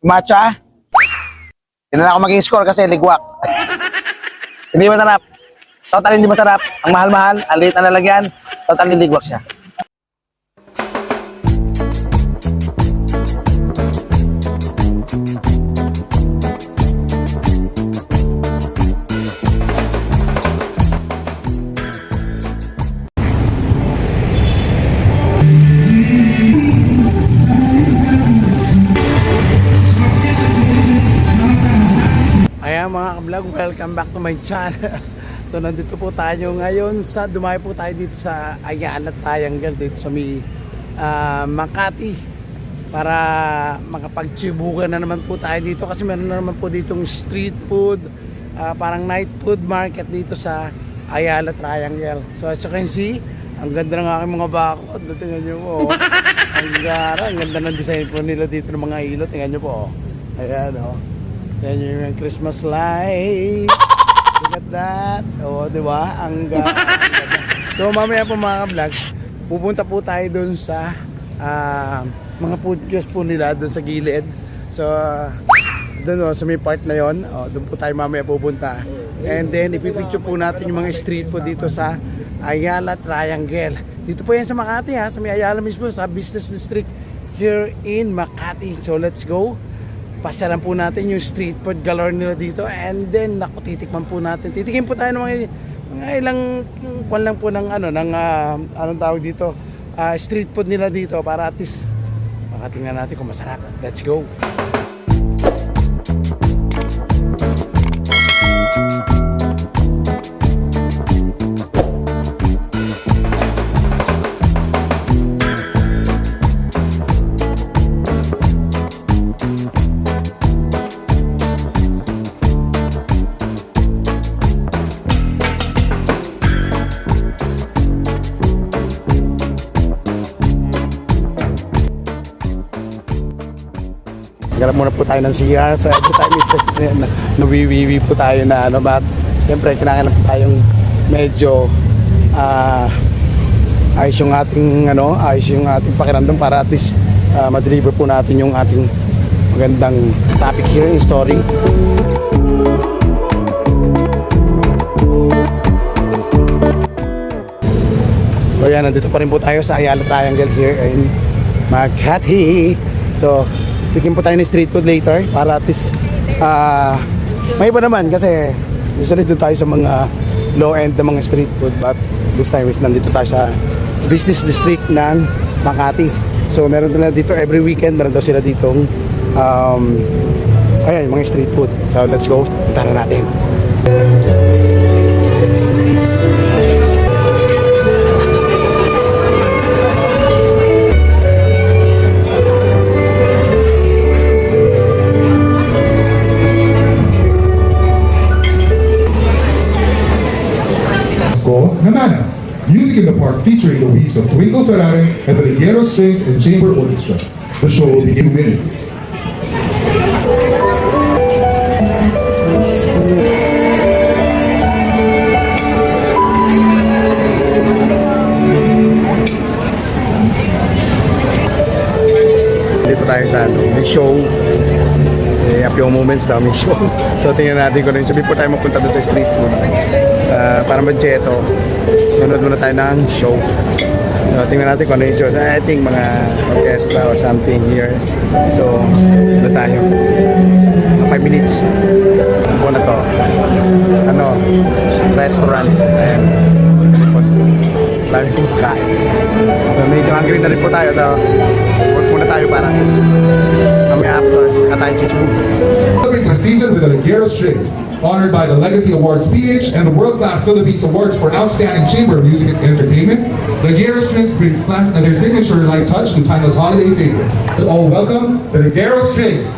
Matcha. Hindi na ako mag-i-score kasi ligwak. Hindi masarap. Totally hindi masarap. Ang mahal-mahal, ang liit na lalagyan, totally ligwak siya. Ayan mga ka-vlog, welcome back to my channel. So nandito po tayo ngayon sa, dumayo po tayo dito sa Ayala Triangle dito sa Makati para makapagtsibugan na naman po tayo dito kasi meron na naman po ditong street food, parang night food market dito sa Ayala Triangle. So as you can see, ang ganda ng aking mga bakod. Tingnan nyo po, ang ganda ng design po nila dito ng mga ilot. Tingnan nyo po, ayan o. Yan yung Christmas light. Look at that. O, diba? Ang ganda. So, mamaya po mga ka-vlog, pupunta po tayo dun sa mga food kiosk po nila dun sa gilid. So, dun sa may part na yon, dun po tayo mamaya pupunta. And then, ipipicture po natin yung mga street po dito sa Ayala Triangle. Dito po yan sa Makati ha, sa may Ayala mismo, sa business district here in Makati. So, let's go. Pasyalan po natin yung street food galore nila dito, and then naku, titikman po natin. Titikin po tayo ng mga ilang kwan lang po ng anong tawag dito, street food nila dito para at least makatingnan natin kung masarap. Let's go. Naghanap muna po tayo ng CR. So every time nawiwiwi po tayo na but siyempre kailangan po tayong medyo ayos yung ating pakiramdam para at least ma-deliver po natin yung ating magandang topic here in story. So yan, nandito pa rin po tayo sa Ayala Triangle here in Makati. So tikim po tayo ng street food later para at least may iba naman kasi usually doon tayo sa mga low end na mga street food, but this time is nandito tayo sa business district ng Makati. So meron nila dito every weekend, meron daw sila ditong ayan, mga street food. So let's go, punta na natin. Namana, music in the park featuring the weaves of Twinkle Ferrari and the Ligero Strings and Chamber Orchestra. The show will begin in 2 minutes. Dito tayo sa may show. A few moments daw may show. So tingnan natin kung ano yung sabi po tayo magpunta doon sa street food. Para Mancheto, nanood muna tayo ng show. So tingnan natin kung ano yung show. I think mga orchestra or something here. So doon tayo. 5 minutes. Ano po na to? Restaurant. Ayan. Sa likod. Lagi kong kain. So medyo hungry na rin po tayo. So work muna tayo para kami after. Saka tayo chichibu. Celebrate the season with the Ligero Strings, honored by the Legacy Awards PH and the World Class Philippines Awards for Outstanding Chamber of Music and Entertainment. Ligero Strings brings class and their signature light touch to timeless holiday favorites. So all welcome the Ligero Strings.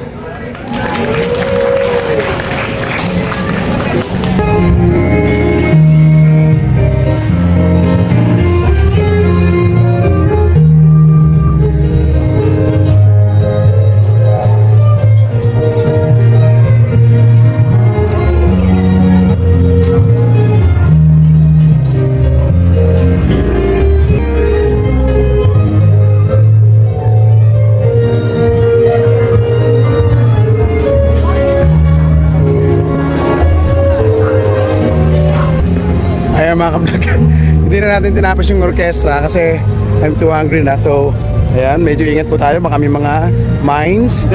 natin tinapos yung orchestra kasi I'm too hungry na. So, ayan, medyo ingat po tayo. Baka may mga mines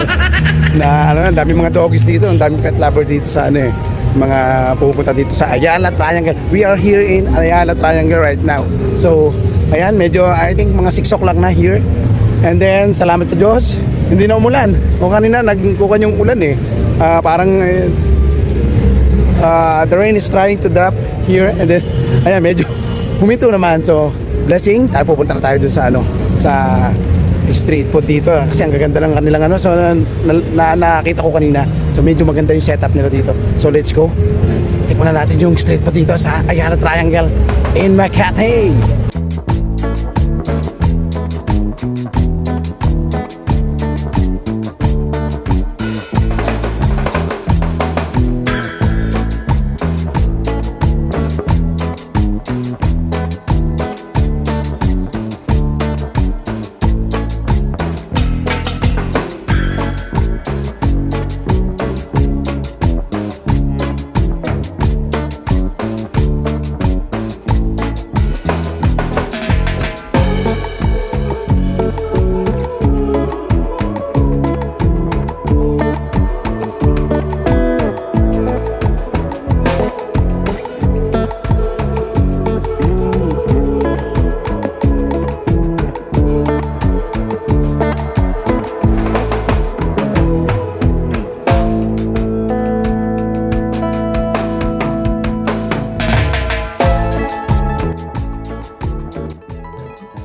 na ano, ang dami mga doggies dito, ang dami pet lover dito sa ano eh, mga pupunta dito sa Ayala Triangle. We are here in Ayala Triangle right now. So, ayan, medyo I think mga 6 o'clock na here. And then, salamat sa Diyos, hindi na umulan. O kanina, nagkukan yung ulan eh. The rain is trying to drop here. And then, ayan, medyo huminto naman. So, blessing. Tayo pupunta na tayo dun sa ano, sa street food dito. Kasi ang gaganda ng kanilang ano. So, nakita ko kanina. So, medyo maganda yung setup nila dito. So, let's go. Tikman na natin yung street food dito sa Ayala Triangle in Makati.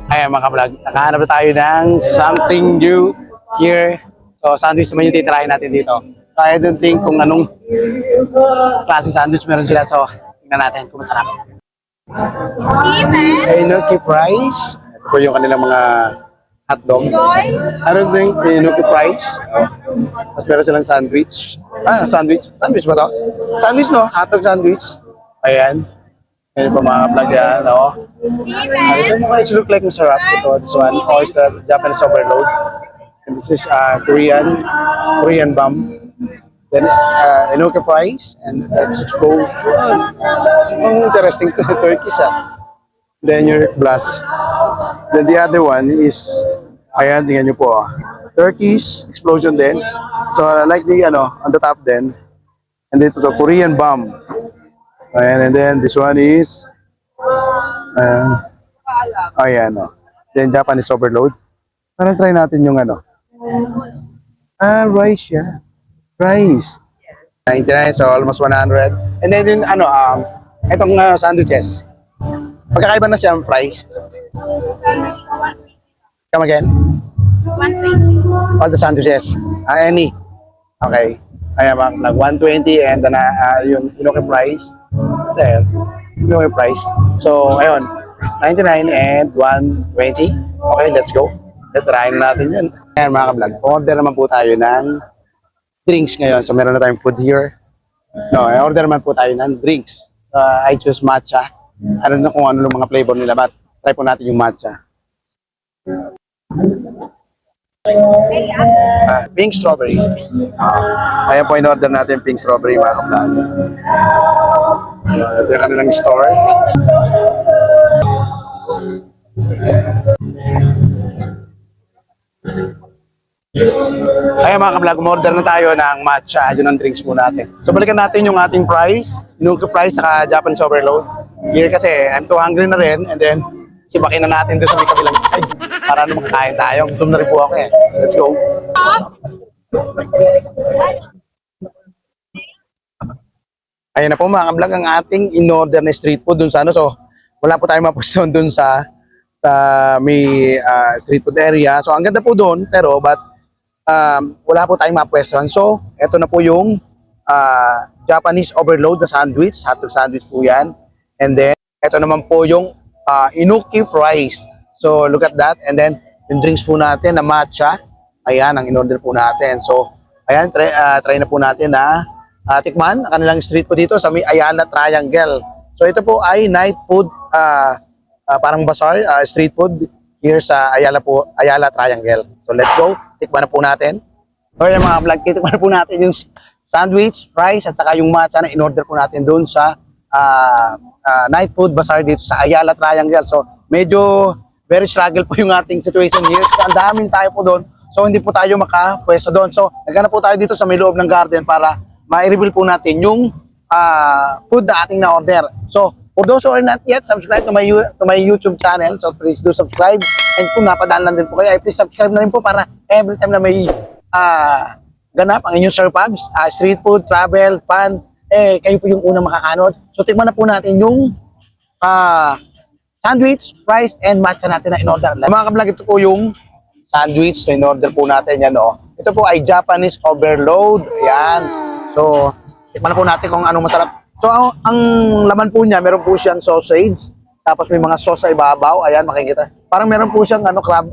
Ayan mga ka-vlog, nakahanap na tayo ng something new here. So sandwich naman yung titirahin natin dito. So I don't think kung anong klaseng sandwich meron sila. So tingnan natin kung masarap. Enoki fries. Ito po yung kanilang mga hotdog. I don't think Enoki fries. Tapos meron silang sandwich. Sandwich? Sandwich ba to? Sandwich no? Hotdog sandwich. Ayan. Ayan po mga vlog yan, no? Ito mo guys look like masarap. Ito, this one, oyster, Japanese overload. And this is Korean bomb. Then, Enoki fries. And let's go. Interesting to Turkish, Then your blast. Then the other one is, ayan, tingnan nyo po, Turkish explosion din. So, like the, on the top then. And then ito the Korean bomb. And then this one is ayan then Japanese overload. Parang try natin yung rice siya. Rice 99, so almost 100. And then yung itong sandwiches. Magkakaiba na siya ang price. Come again? 120. All the sandwiches. Any. Okay. Ayan mga 120 and then yung Enoki price. There, yung price. So, ayun, 99 and 120. Okay, let's go. Try na natin yun. Ayan mga ka-vlog, order naman po tayo ng drinks ngayon. So, meron na tayong food here. No, order naman po tayo ng drinks. I choose matcha. I don't know kung ano yung mga flavor nila, but try po natin yung matcha. Pink strawberry. Ayan po, in-order natin pink strawberry mga ka-vlog. Ito yung kanilang store. Kaya mga ka-vlog, order na tayo ng matcha. Yun ang drinks po natin. So balikan natin yung ating price. Enoki price saka Japanese overload. Here kasi I'm too hungry na rin. And then sibakin na natin doon sa may kabilang side. Para naman makakain tayo. Gutom na rin po ako eh. Let's go. Ayan na po mga ka-vlog ang ating in-order na street food dun sa So wala po tayong mapwestuhan dun sa may street food area. So ang ganda po dun pero wala po tayong mapwestuhan. So eto na po yung Japanese overload na sandwich. Hotdog sandwich po yan. And then eto naman po yung Enoki fries. So look at that. And then yung drinks po natin na matcha. Ayan ang in-order po natin. So ayan try na po natin na tikman ang kanilang street food dito sa may Ayala Triangle. So ito po ay night food, parang bazaar, street food here sa Ayala Triangle. So let's go, tikman na po natin. So yung mga vlog, tikman na po natin yung sandwich, fries, at saka yung matcha na in-order po natin doon sa night food bazaar dito sa Ayala Triangle. So medyo very struggle po yung ating situation here. Kasi ang daming tayo po doon. So hindi po tayo makapwesto doon. So naghanap po tayo dito sa may loob ng garden para ma-reveal po natin yung food na ating na-order. So for those who are not yet subscribed to my YouTube channel, so please do subscribe. And kung napadaan lang din po kayo, please subscribe na rin po para every time na may ganap ang inyong Sir Pabs, street food, travel, fun, kayo po yung unang makakanod. So tikman na po natin yung sandwich, fries, and matcha natin na in-order. Mga kablog, ito po yung sandwich na in-order po natin. Yan, oh. Ito po ay Japanese overload. Ayan. So, tikman na po natin kung anong masarap. So, ang laman po niya, meron po siyang sausage. Tapos may mga sauce sa ibabaw. Ayan, makikita. Parang meron po siyang crab,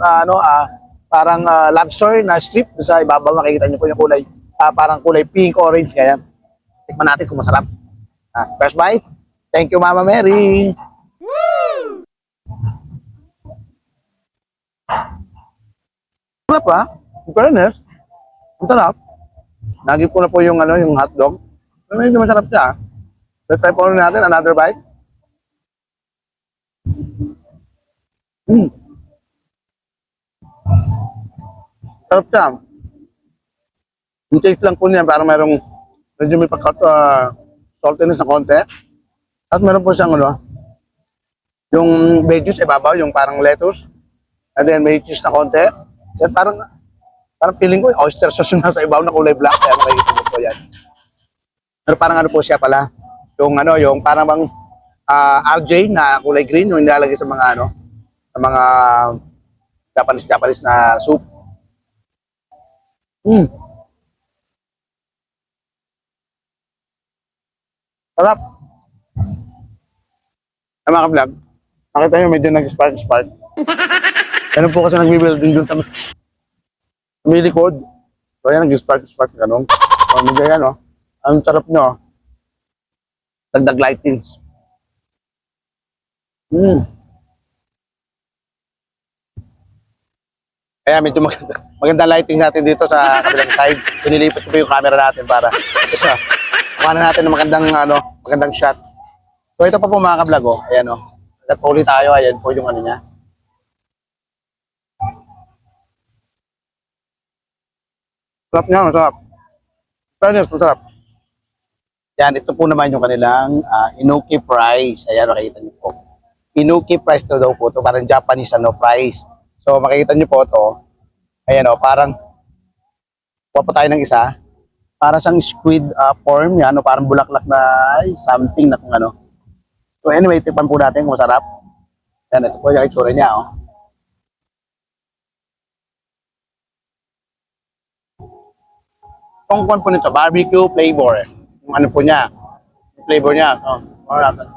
parang lobster na strip sa ibabaw. Makikita niyo po yung kulay. Parang kulay pink, orange. Ayan. Tikman natin kung masarap. First bite. Thank you, Mama Mary. Sarap ha? In fairness, ang sarap. Nagip ko na po yung, yung hotdog. Pero medyo masarap siya. Let's try po natin another bite. Sarap siya. Yung taste lang po niya, parang merong medyo may saltiness na konti. At meron po siyang yung veggies ibabaw, yung parang lettuce. And then may cheese na konti. Yan parang feeling ko oyster sauce na sa ibabaw na kulay black. Kaya makikita mo po yan. Pero parang po siya pala. Yung parang bang algae na kulay green yung nilalagay sa mga sa mga Japanese na soup. Sarap. Ay mga ka-vlog, nakita nyo medyo nag-spark. Ganun po kasi nag-building dun sa may likod. So yan, nag-spark, ganun. So medyo yan, ang sarap nyo. Dagdag lightings. Kaya medyo maganda lighting natin dito sa kabilang side. Pinilipat ko yung camera natin para kuha natin ng magandang shot. So ito pa po mga ka-vlog, ayan Agad pa ulit tayo, ayan po yung niya. Sarap niya, masarap. Masarap. Yan, ito po naman yung kanilang Inoki fries. Ayan, makikita niyo po. Inoki fries to daw po. Ito parang Japanese fries. So, makikita niyo po ito. Ayan parang kuha pa tayo ng isa. Para siyang squid form. Yan, parang bulaklak na something na kung So, anyway, tipan po natin kung masarap. Yan, ito po yung itsura niya, Kung po nito, barbecue flavor. Yung po niya, yung flavor niya. Natin.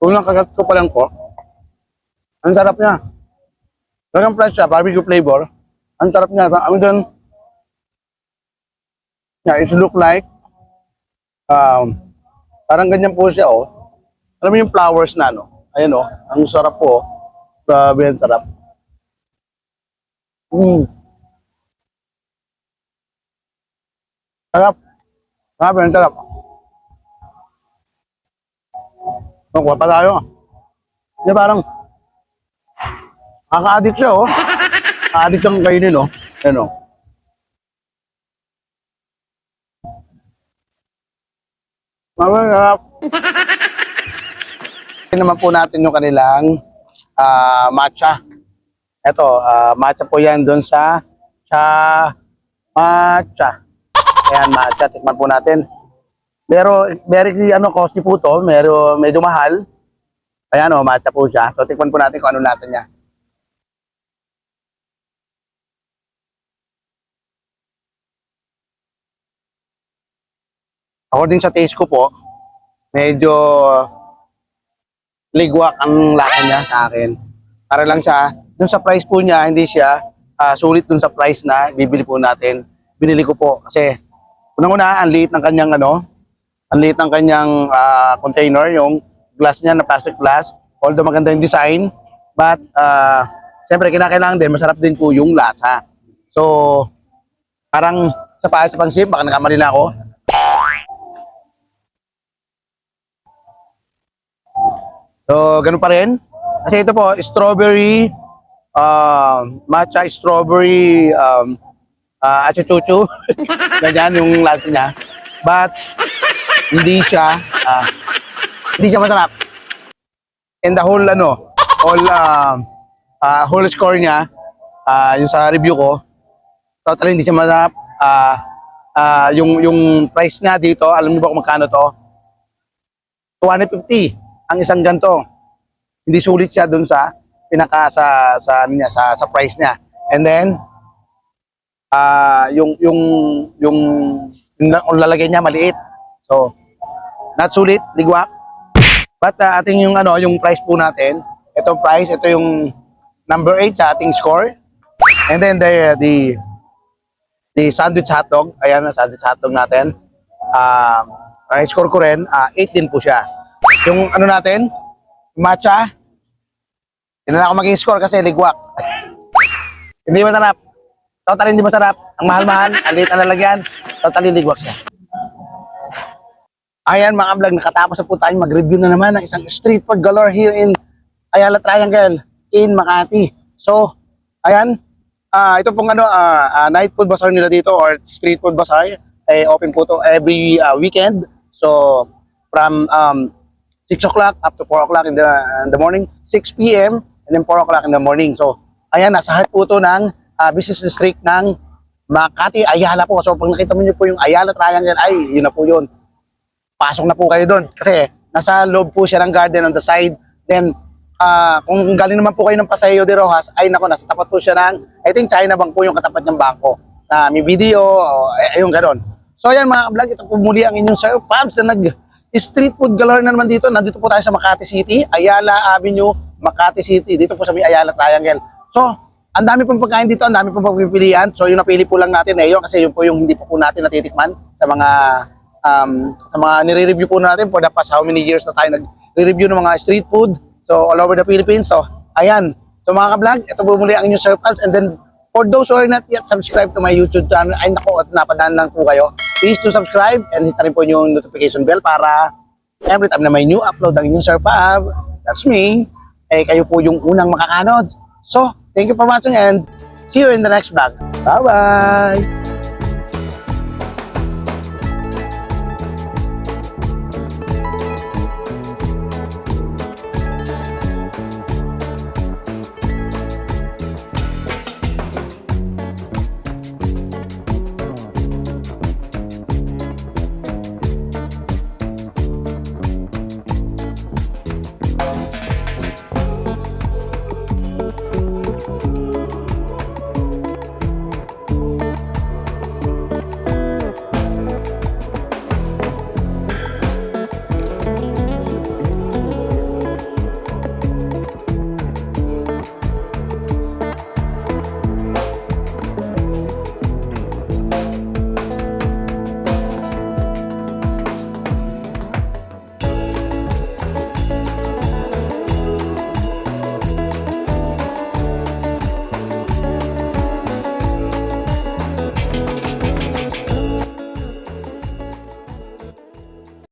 Unang kagat ko pa lang po, ang sarap niya. Dragon fries siya, barbecue flavor. Ang sarap niya. Ang doon, it look like, parang ganyan po siya, Alam mo yung flowers na, Ayan, ang sarap po, Grabe, ang sarap. Sarap. Grabe, ang sarap. Kuha pa tayo. Hindi parang nakaka-addict siya, Nakaka-addict siyang kainin, Ayan, Sarap. Naman po natin yung kanilang matcha. Ito, matcha po yan doon sa matcha. Ayan, matcha. Tikman po natin. Pero, very costly po to. Medyo mahal. Ayan, matcha po siya. So, tikman po natin kung ano natin niya. According sa taste ko po, medyo ligwak ang lasa niya sa akin. Para lang siya, dun sa price po niya, hindi siya sulit dun sa price na bibili po natin. Binili ko po kasi unang-una, ang liit ng kanyang ang liit ng kanyang container, yung glass niya na plastic glass. Although maganda yung design, but siyempre kinakailangan din, masarap din po yung lasa. So, Parang sa pangsip, baka nakamali na ako. So, ganun pa rin. Kasi ito po, strawberry, matcha, strawberry, achuchuchu. Ganyan yung lahat niya. But, hindi siya masarap. And the whole, whole score niya, yung sa review ko, totally hindi siya masarap. Yung price niya dito, alam niyo ba kung magkano to? 250 ang isang ganto. Hindi sulit siya dun sa sa price niya. And then yung lalagay niya maliit. So not sulit, ligwak. But ating yung price po natin, ito price, ito yung number 8 sa ating score. And then the sandwich hotdog, ayan ang sandwich hotdog natin. Ang score ko rin, 8 din po siya. Yung natin, matcha, hindi na ako mag-score kasi ligwak. Hindi masarap. Totally hindi masarap. Ang mahal-mahal, ang liit na lalagyan, totally ligwak siya. Ayan mga vlog, nakatapos na po tayo mag-review na naman ng isang street food galore here in Ayala Triangle in Makati. So, ayan, ito pong night food bazaar nila dito or street food bazaar, open po to every weekend. So, from 6 o'clock up to 4 o'clock in the morning, 6 p.m. and then 4 o'clock in the morning. So, ayan, nasa heart po to ng business district ng Makati, Ayala po. So, pag nakita mo nyo po yung Ayala Triangle, ay, yun na po yun. Pasok na po kayo doon. Kasi, nasa loob po siya ng garden on the side. Then, kung galing naman po kayo ng Paseo de Rojas, ay nako, nasa tapat po siya ng, I think China Bank po yung katapat ng bangko. Na may video, ayun, gano'n. So, ayan mga vlog, ito po muli ang inyong Sir Pabs na street food galore na naman dito. Nandito po tayo sa Makati City, Ayala Avenue, Makati City. Dito po sa may Ayala Triangle. So, ang dami pong pagkain dito, ang dami pong pagpipilian. So, yung napili po lang natin ngayon kasi yun po yung hindi po natin natitikman sa mga nire-review po natin for the past how many years na tayo nag-review ng mga street food. So, all over the Philippines. So, ayan. So, mga ka-vlog, ito po muli ang inyong Sir Pabs. And then, for those who are not yet subscribed to my YouTube channel, ay nako, at napadaan lang po kayo, please to subscribe and hit na rin po yung notification bell para every time na may new upload ang inyong Sir Pab, that's me, kayo po yung unang makakanod. So, thank you for watching and see you in the next vlog. Bye-bye!